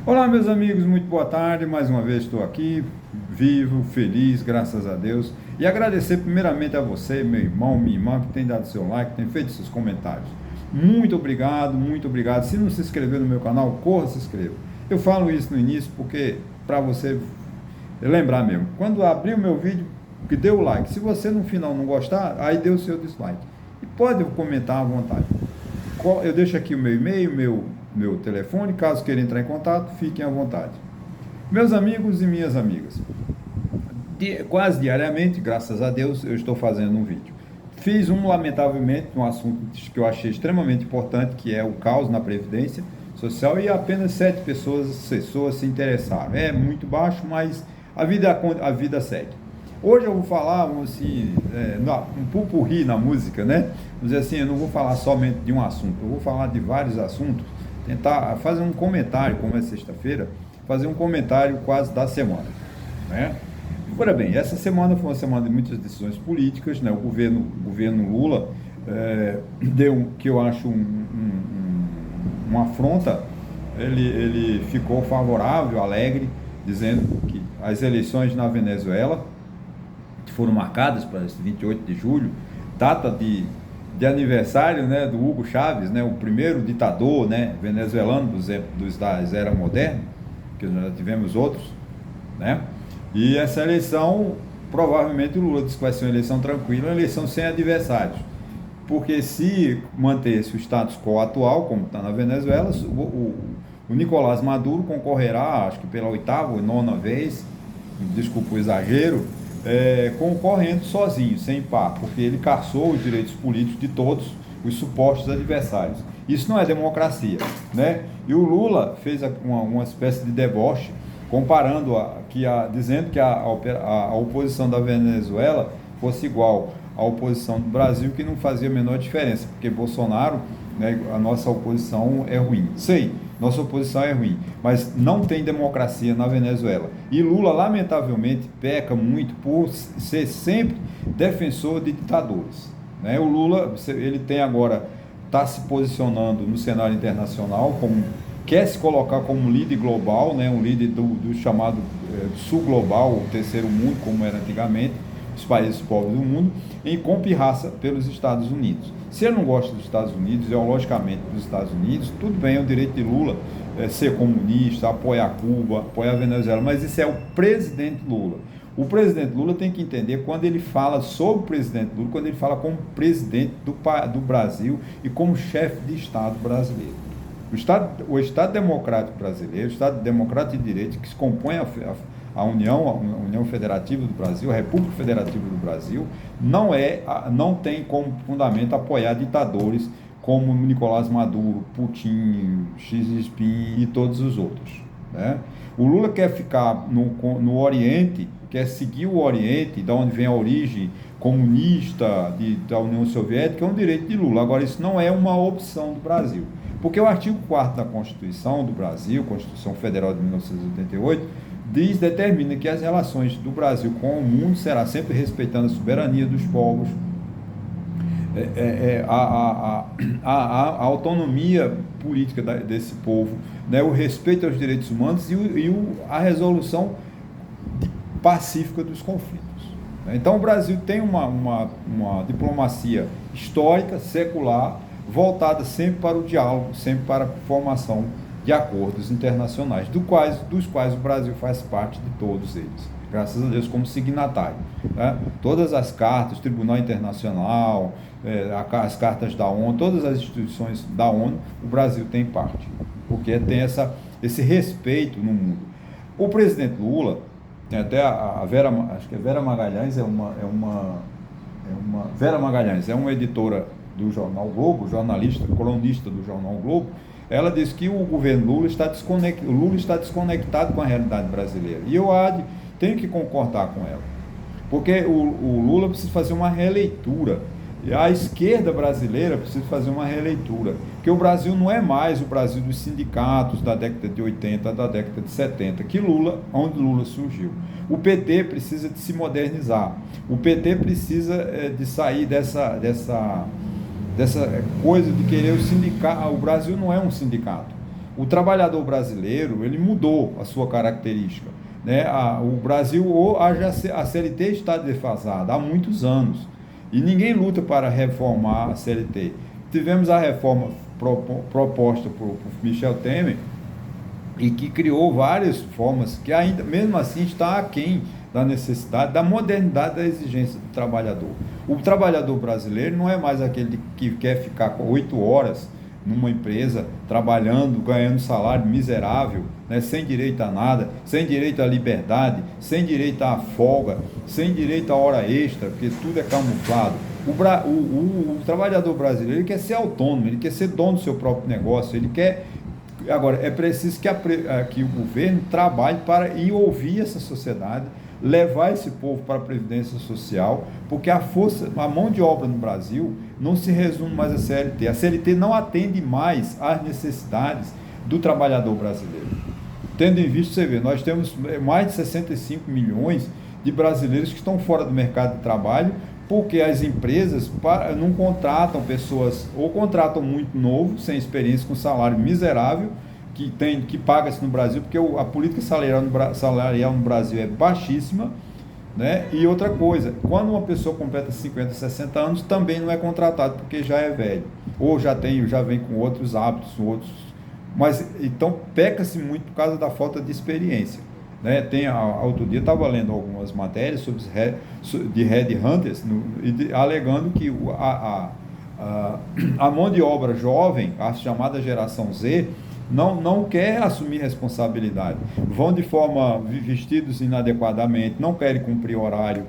Olá, meus amigos, muito boa tarde. Mais uma vez estou aqui, vivo, feliz, graças a Deus. E agradecer primeiramente a você, meu irmão, minha irmã, que tem dado seu like, tem feito seus comentários. Muito obrigado, muito obrigado. Se não se inscreveu no meu canal, corra, se inscreva. Eu falo isso no início porque, para você lembrar mesmo, quando abrir o meu vídeo, que dê o like. Se você no final não gostar, aí dê o seu dislike. E pode comentar à vontade. Eu deixo aqui o meu e-mail, meu telefone, caso queira entrar em contato, fiquem à vontade. Meus amigos e minhas amigas, quase diariamente, graças a Deus, eu estou fazendo um vídeo. Fiz lamentavelmente, um assunto que eu achei extremamente importante, que é o caos na Previdência Social, e apenas 7 pessoas se interessaram. É muito baixo, mas a vida segue. Hoje eu vou falar, assim, um pupurri na música, né? Vamos dizer assim, eu não vou falar somente de um assunto, eu vou falar de vários assuntos, tentar fazer um comentário, como é sexta-feira, fazer um comentário quase da semana, né? Ora bem, essa semana foi uma semana de muitas decisões políticas, né? O governo Lula deu, que eu acho uma afronta, ele ficou favorável, alegre, dizendo que as eleições na Venezuela foram marcadas para esse 28 de julho, data de aniversário, né, do Hugo Chávez, né, o primeiro ditador, né, venezuelano da era moderna, que nós já tivemos outros, né, e essa eleição, provavelmente o Lula disse que vai ser uma eleição tranquila, uma eleição sem adversários, porque se manter-se o status quo atual, como está na Venezuela, o Nicolás Maduro concorrerá, acho que pela 8ª ou 9ª vez, desculpa o exagero, concorrendo sozinho, sem par, porque ele caçou os direitos políticos de todos os supostos adversários. Isso não é democracia, né? E o Lula fez uma espécie de deboche, comparando, dizendo que a oposição da Venezuela fosse igual à oposição do Brasil, que não fazia a menor diferença, porque Bolsonaro, né, a nossa oposição é ruim. Sei, nossa oposição é ruim, mas não tem democracia na Venezuela. E Lula, lamentavelmente, peca muito por ser sempre defensor de ditadores, né? O Lula, ele tem agora, está se posicionando no cenário internacional, quer se colocar como líder global, né? Um líder do chamado Sul Global, o terceiro mundo, como era antigamente, os países pobres do mundo, com pirraça pelos Estados Unidos. Se ele não gosta dos Estados Unidos, ideologicamente dos Estados Unidos, tudo bem, é o direito de Lula ser comunista, apoiar Cuba, apoiar a Venezuela, mas isso é o presidente Lula. O presidente Lula tem que entender, quando ele fala sobre o presidente Lula, quando ele fala como presidente do Brasil e como chefe de Estado brasileiro. O Estado Democrático Brasileiro, o Estado Democrático de Direito, que se compõe a União Federativa do Brasil, a República Federativa do Brasil, não tem como fundamento apoiar ditadores como Nicolás Maduro, Putin, Xi Jinping e todos os outros, né? O Lula quer ficar no Oriente, quer seguir o Oriente, da onde vem a origem comunista da União Soviética, é um direito de Lula. Agora, isso não é uma opção do Brasil, porque o artigo 4º da Constituição do Brasil, Constituição Federal de 1988, determina que as relações do Brasil com o mundo será sempre respeitando a soberania dos povos, a autonomia política desse povo, né, o respeito aos direitos humanos e a resolução pacífica dos conflitos. Então o Brasil tem uma diplomacia histórica, secular, voltada sempre para o diálogo, sempre para a formação de acordos internacionais, dos quais o Brasil faz parte de todos eles, graças a Deus, como signatário, né? Todas as cartas, o Tribunal Internacional, as cartas da ONU, todas as instituições da ONU, o Brasil tem parte, porque tem esse respeito no mundo. O presidente Lula, tem até a Vera, acho que é Vera Magalhães, Vera Magalhães é uma editora do jornal Globo, jornalista, colunista do jornal Globo. Ela disse que o governo Lula está desconectado com a realidade brasileira. E eu tenho que concordar com ela, porque o Lula precisa fazer uma releitura. E a esquerda brasileira precisa fazer uma releitura, porque o Brasil não é mais o Brasil dos sindicatos da década de 80, da década de 70, onde Lula surgiu. O PT precisa de se modernizar, o PT precisa de sair dessa coisa de querer o sindicato. O Brasil não é um sindicato. o trabalhador brasileiro, ele mudou a sua característica, né? O Brasil, a CLT está defasada há muitos anos e ninguém luta para reformar a CLT. Tivemos a reforma proposta por Michel Temer e que criou várias formas que ainda, mesmo assim, está aquém da necessidade, da modernidade da exigência do trabalhador. O trabalhador brasileiro não é mais aquele que quer ficar 8 horas numa empresa, trabalhando, ganhando salário miserável, né, sem direito a nada, sem direito à liberdade, sem direito à folga, sem direito à hora extra, porque tudo é camuflado. O trabalhador brasileiro ele quer ser autônomo, ele quer ser dono do seu próprio negócio, ele quer... Agora, é preciso que o governo trabalhe para ir ouvir essa sociedade, levar esse povo para a Previdência Social, porque a mão de obra no Brasil não se resume mais à CLT. A CLT não atende mais às necessidades do trabalhador brasileiro. Tendo em vista, você vê, nós temos mais de 65 milhões de brasileiros que estão fora do mercado de trabalho, porque as empresas não contratam pessoas, ou contratam muito novo, sem experiência, com salário miserável, que paga-se no Brasil, porque a política salarial no Brasil é baixíssima, né? E outra coisa, quando uma pessoa completa 50, 60 anos, também não é contratado, porque já é velho, ou já vem com outros hábitos, mas então peca-se muito por causa da falta de experiência, né? Outro dia estava lendo algumas matérias de headhunters, alegando que a mão de obra jovem, a chamada geração Z, não quer assumir responsabilidade, vão de forma vestidos inadequadamente, não querem cumprir horário,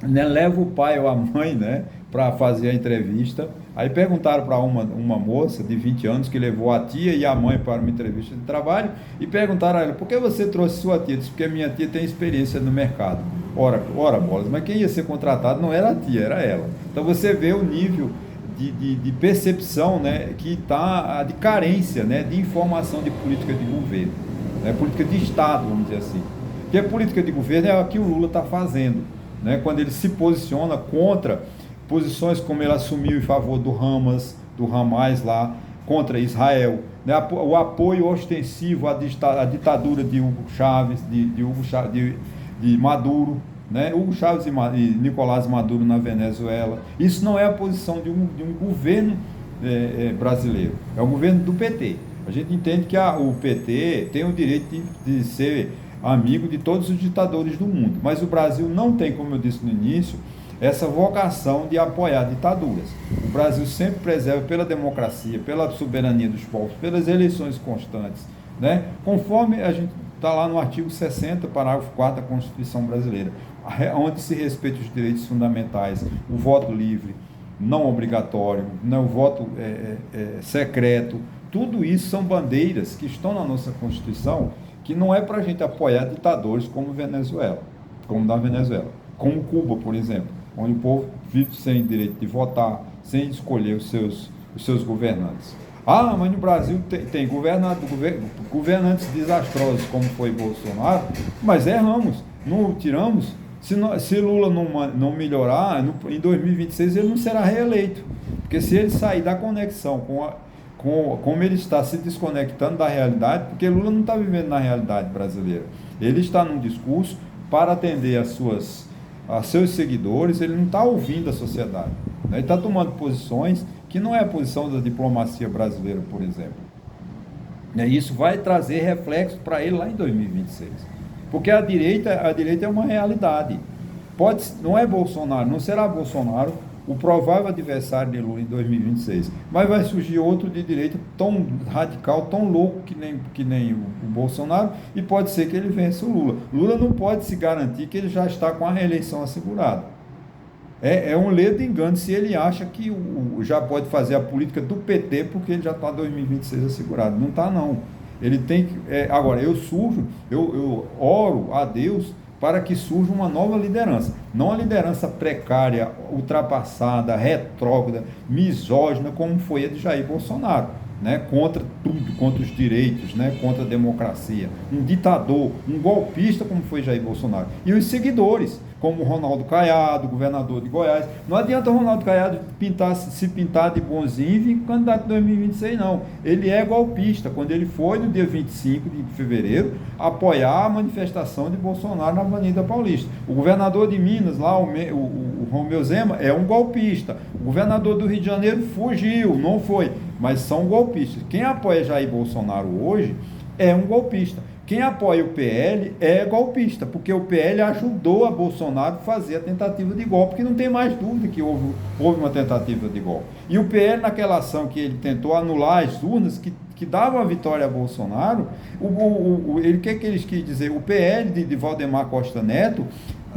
né? Leva o pai ou a mãe, né, para fazer a entrevista. Aí perguntaram para uma moça de 20 anos que levou a tia e a mãe para uma entrevista de trabalho e perguntaram a ela: por que você trouxe sua tia? Disse: porque minha tia tem experiência no mercado. Ora bolas, mas quem ia ser contratado não era a tia, era ela. Então você vê o nível de percepção, né, que está de carência, né, de informação de política de governo, né, política de Estado, vamos dizer assim. Porque a política de governo é o que o Lula está fazendo, né, quando ele se posiciona contra posições como ele assumiu em favor do Hamas lá, contra Israel, né, o apoio ostensivo à ditadura de Hugo Chávez, de Maduro, né? Hugo Chávez e Nicolás Maduro na Venezuela. Isso não é a posição de um governo brasileiro, é o governo do PT. A gente entende que o PT tem o direito de ser amigo de todos os ditadores do mundo, mas o Brasil não tem, como eu disse no início, essa vocação de apoiar ditaduras. O Brasil sempre preserva pela democracia, pela soberania dos povos, pelas eleições constantes, né? Conforme a gente está lá no artigo 60, parágrafo 4 da Constituição Brasileira, onde se respeita os direitos fundamentais, o voto livre, não obrigatório, né, o voto secreto, tudo isso são bandeiras que estão na nossa Constituição, que não é para a gente apoiar ditadores como na Venezuela, como Cuba, por exemplo, onde o povo vive sem direito de votar, sem escolher os seus governantes. Mas no Brasil tem governantes desastrosos, como foi Bolsonaro, mas erramos, não tiramos. Se Lula não melhorar, em 2026 ele não será reeleito, porque se ele sair da conexão como ele está se desconectando da realidade, porque Lula não está vivendo na realidade brasileira, ele está num discurso para atender a seus seguidores, ele não está ouvindo a sociedade, né? Ele está tomando posições que não é a posição da diplomacia brasileira, por exemplo. E isso vai trazer reflexo para ele lá em 2026. Porque a direita é uma realidade. Não é Bolsonaro, não será Bolsonaro o provável adversário de Lula em 2026. Mas vai surgir outro de direita tão radical, tão louco que nem o Bolsonaro, e pode ser que ele vença o Lula. Lula não pode se garantir que ele já está com a reeleição assegurada. É um ledo engano se ele acha que já pode fazer a política do PT porque ele já está 2026 assegurado. Não está, não. Ele tem que... agora, eu oro a Deus para que surja uma nova liderança. Não a liderança precária, ultrapassada, retrógrada, misógina, como foi a de Jair Bolsonaro. né, contra tudo, contra os direitos, né, contra a democracia. Um ditador, um golpista como foi Jair Bolsonaro. E os seguidores, como o Ronaldo Caiado, governador de Goiás. Não adianta o Ronaldo Caiado se pintar de bonzinho e vir candidato em 2026, não. Ele é golpista. Quando ele foi, no dia 25 de fevereiro, apoiar a manifestação de Bolsonaro na Avenida Paulista. O governador de Minas, lá, o Romeu Zema, é um golpista. O governador do Rio de Janeiro fugiu, não foi. Mas são golpistas. Quem apoia Jair Bolsonaro hoje é um golpista. Quem apoia o PL é golpista, porque o PL ajudou a Bolsonaro a fazer a tentativa de golpe, que não tem mais dúvida que houve uma tentativa de golpe. E o PL, naquela ação que ele tentou anular as urnas que davam a vitória a Bolsonaro, o que eles quis dizer? O PL de Valdemar Costa Neto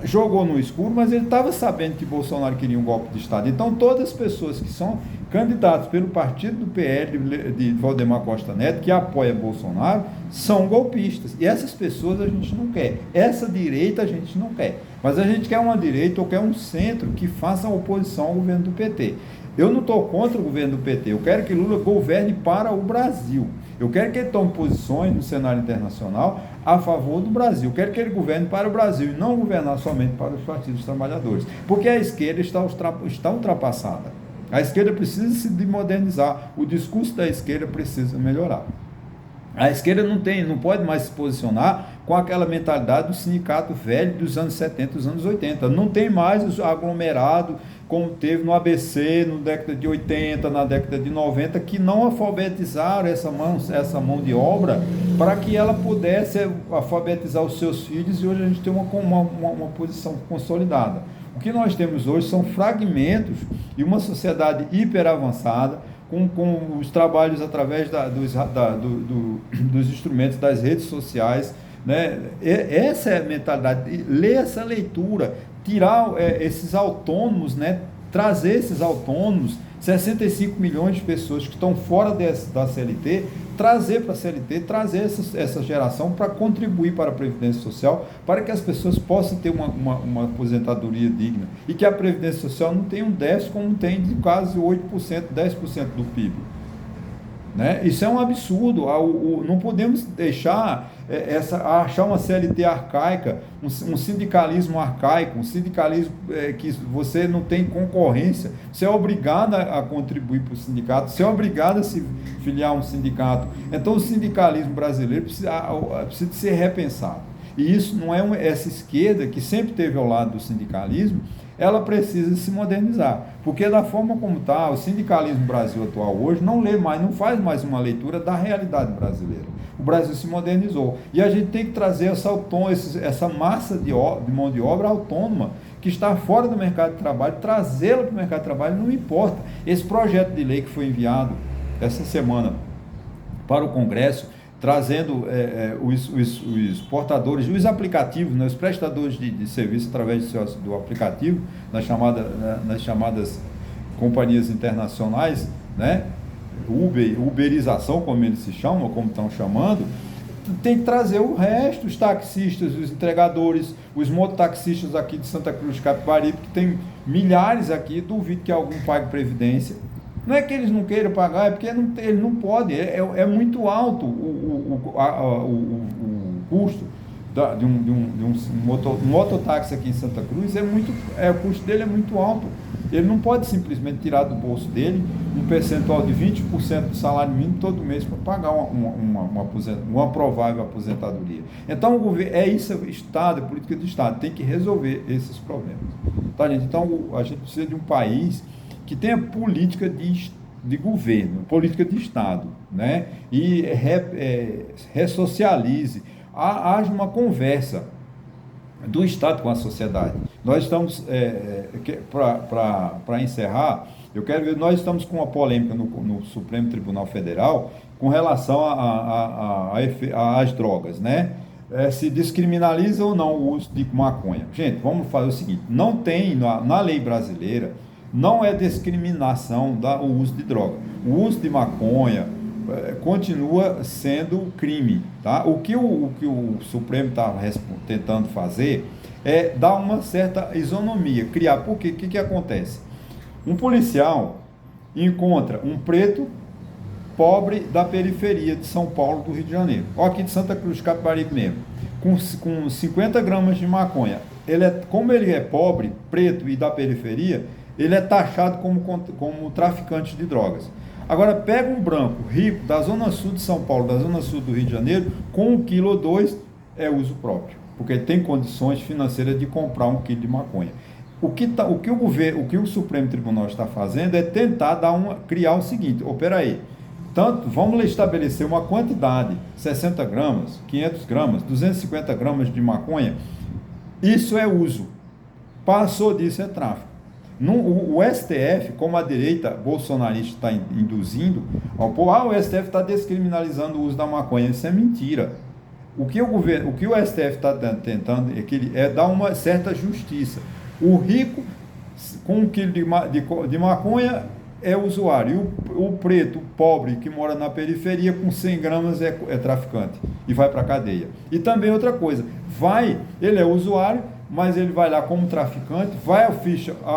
jogou no escuro, mas ele estava sabendo que Bolsonaro queria um golpe de Estado. Então, todas as pessoas que são candidatos pelo partido do PL de Valdemar Costa Neto, que apoia Bolsonaro, são golpistas. E essas pessoas a gente não quer. Essa direita a gente não quer. Mas a gente quer uma direita ou quer um centro que faça oposição ao governo do PT. Eu não estou contra o governo do PT. Eu quero que Lula governe para o Brasil. Eu quero que ele tome posições no cenário internacional a favor do Brasil. Eu quero que ele governe para o Brasil e não governar somente para os partidos trabalhadores. Porque a esquerda está ultrapassada. A esquerda precisa se modernizar. O discurso da esquerda precisa melhorar. A esquerda não pode mais se posicionar com aquela mentalidade do sindicato velho dos anos 70, dos anos 80. Não tem mais o aglomerado como teve no ABC, na década de 80, na década de 90, que não alfabetizaram essa mão de obra para que ela pudesse alfabetizar os seus filhos, e hoje a gente tem uma posição consolidada. O que nós temos hoje são fragmentos e uma sociedade hiperavançada, com os trabalhos através dos instrumentos das redes sociais, né? Essa é a mentalidade, ler essa leitura, tirar esses autônomos, né? Trazer esses autônomos, 65 milhões de pessoas que estão fora da CLT, trazer para a CLT, trazer essa geração para contribuir para a Previdência Social, para que as pessoas possam ter uma aposentadoria digna e que a Previdência Social não tenha um déficit como tem de quase 8%, 10% do PIB. Né? Isso é um absurdo. Não podemos deixar achar uma CLT arcaica, um sindicalismo arcaico, um sindicalismo que você não tem concorrência. Você é obrigado a contribuir para o sindicato, você é obrigado a se filiar a um sindicato. Então o sindicalismo brasileiro precisa ser repensado. E isso não é essa esquerda que sempre esteve ao lado do sindicalismo, ela precisa se modernizar, porque da forma como está, o sindicalismo Brasil atual hoje não faz mais uma leitura da realidade brasileira. O Brasil se modernizou, e a gente tem que trazer essa massa de mão de obra autônoma, que está fora do mercado de trabalho, trazê-la para o mercado de trabalho, não importa. Esse projeto de lei que foi enviado essa semana para o Congresso, trazendo os portadores, os aplicativos, né, os prestadores de serviço através do aplicativo, nas chamadas companhias internacionais, né, uberização, como eles se chamam, como estão chamando, tem que trazer o resto, os taxistas, os entregadores, os mototaxistas aqui de Santa Cruz de Capibaribe, que tem milhares aqui, duvido que algum pague previdência. Não é que eles não queiram pagar, é porque eles não podem, é muito alto o custo de um mototáxi aqui em Santa Cruz, o custo dele é muito alto. Ele não pode simplesmente tirar do bolso dele um percentual de 20% do salário mínimo todo mês para pagar uma provável aposentadoria. Então, o governo, isso, Estado, é política do Estado, tem que resolver esses problemas. Tá, gente? Então, a gente precisa de um país que tenha política de governo, política de Estado, né? E ressocialize, haja uma conversa do Estado com a sociedade. Nós estamos, para encerrar, eu quero ver, nós estamos com uma polêmica no Supremo Tribunal Federal com relação às drogas, né? Se descriminaliza ou não o uso de maconha. Gente, vamos fazer o seguinte, não tem na lei brasileira, não é discriminação o uso de droga. O uso de maconha continua sendo crime. Tá? O que o Supremo está tentando fazer é dar uma certa isonomia, criar. Por quê? O que acontece? Um policial encontra um preto pobre da periferia de São Paulo, do Rio de Janeiro, ou aqui de Santa Cruz, Capibaribe mesmo, com 50 gramas de maconha, como ele é pobre, preto e da periferia, ele é taxado como traficante de drogas. Agora, pega um branco rico da zona sul de São Paulo, da zona sul do Rio de Janeiro, com 1 quilo ou 2 é uso próprio, porque ele tem condições financeiras de comprar 1 quilo de maconha. O que o Supremo Tribunal está fazendo é tentar criar o seguinte: peraí, vamos estabelecer uma quantidade, 60 gramas, 500 gramas, 250 gramas de maconha, isso é uso. Passou disso é tráfico. O STF, como a direita bolsonarista está induzindo, o STF está descriminalizando o uso da maconha. Isso é mentira. O que o STF está tentando é dar uma certa justiça. O rico, com 1 quilo de maconha, é usuário. E o preto, o pobre, que mora na periferia, com 100 gramas é traficante e vai para a cadeia. E também outra coisa, ele é usuário, mas ele vai lá como traficante, vai a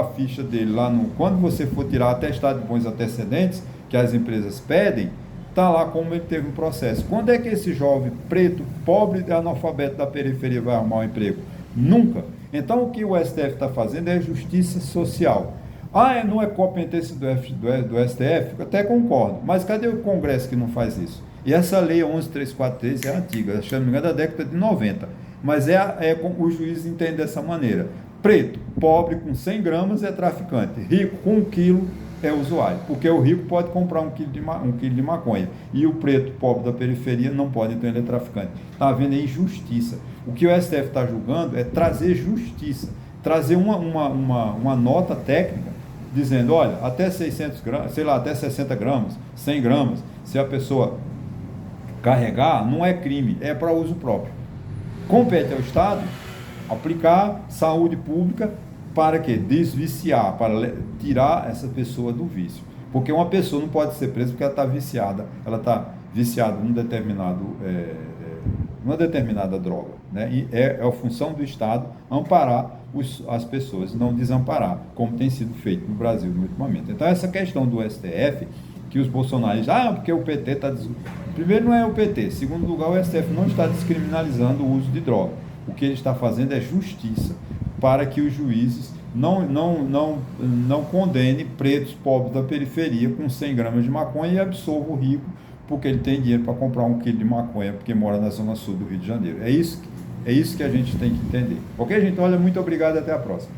ficha dele lá quando você for tirar atestado de bons antecedentes, que as empresas pedem, está lá como ele teve um processo. Quando é que esse jovem preto, pobre, analfabeto da periferia vai arrumar um emprego? Nunca. Então o que o STF está fazendo é justiça social. Não é competência do STF? Eu até concordo, mas cadê o Congresso que não faz isso? E essa lei 11.343 é antiga, se não me engano, da década de 90. Mas os juízes entendem dessa maneira. Preto, pobre com 100 gramas é traficante. Rico com 1 quilo é usuário. Porque o rico pode comprar 1 quilo de maconha. E o preto, pobre da periferia, não pode, então ele é traficante. Está havendo injustiça. O que o STF está julgando é trazer justiça. Trazer uma nota técnica dizendo, olha, até 600 gramas, sei lá, até 60 gramas, 100 gramas, se a pessoa carregar, não é crime, é para uso próprio. Compete ao Estado aplicar saúde pública para quê? Desviciar, para tirar essa pessoa do vício. Porque uma pessoa não pode ser presa porque ela está viciada numa determinada droga. Né? E é a função do Estado amparar as pessoas, não desamparar, como tem sido feito no Brasil no último momento. Então, essa questão do STF, que os bolsonaristas, porque o PT está... Primeiro, não é o PT. Segundo lugar, o STF não está descriminalizando o uso de droga. O que ele está fazendo é justiça para que os juízes não condenem pretos pobres da periferia com 100 gramas de maconha e absolvam o rico porque ele tem dinheiro para comprar 1 quilo de maconha porque mora na zona sul do Rio de Janeiro. É isso que a gente tem que entender. Ok, gente? Olha, muito obrigado e até a próxima.